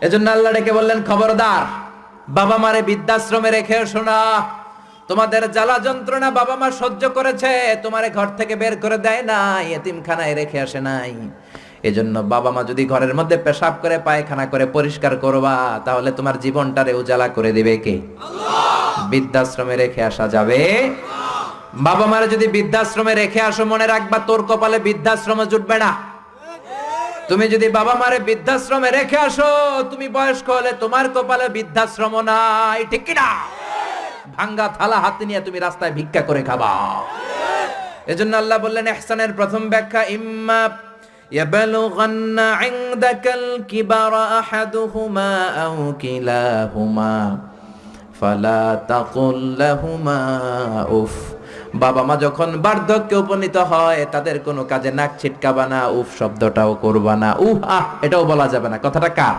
এজন্য আল্লাহ ডেকে বললেন, খবরদার, বাবা মারে বৃদ্ধাশ্রমে রেখে এসো না। তোমাদের জ্বালা যন্ত্রণা বাবা মা সহ্য করেছে, তোমারে ঘর থেকে বের করে দেয় নাই, এতিমখানায় রেখে আসে নাই। এজন্য বাবা মা যদি ঘরের মধ্যে পেশাব করে পায়খানা করে পরিষ্কার করবা, তাহলে তোমার জীবনটারে উজালা করে দিবে কে? বৃদ্ধাশ্রমে রেখে আসা যাবে? বাবা মারে যদি বৃদ্ধাশ্রমে রেখে আসো, মনে রাখবা তোর কপালে বৃদ্ধাশ্রমে জুটবে না। তুমি যদি বাবা মারে বৃদ্ধাশ্রমে রেখে আসো, তুমি বয়স্ক হলে তোমার কপালে বৃদ্ধাশ্রম নাই, ঠিক কিনা? ভাঙ্গা থালা হাতে নিয়ে তুমি রাস্তায় ভিক্ষা করে খাবা। এজন্য আল্লাহ বললেন, ইহসানের প্রথম ব্যাখ্যা, ইম্মা ইয়াবলুগান্না ইনদাকাল কিবারা আহাদুহুমা আও কিলাহুমা ফালা তাকুল লাহুমা উফ। বাবা মা যখন বার্ধক্যে উপনীত হয়, তাদের কোনো কাজে নাক ছিটকাবা না, উফ শব্দটাও করবা না, উহ আহ এটাও বলা যাবে না। কথাটা কার?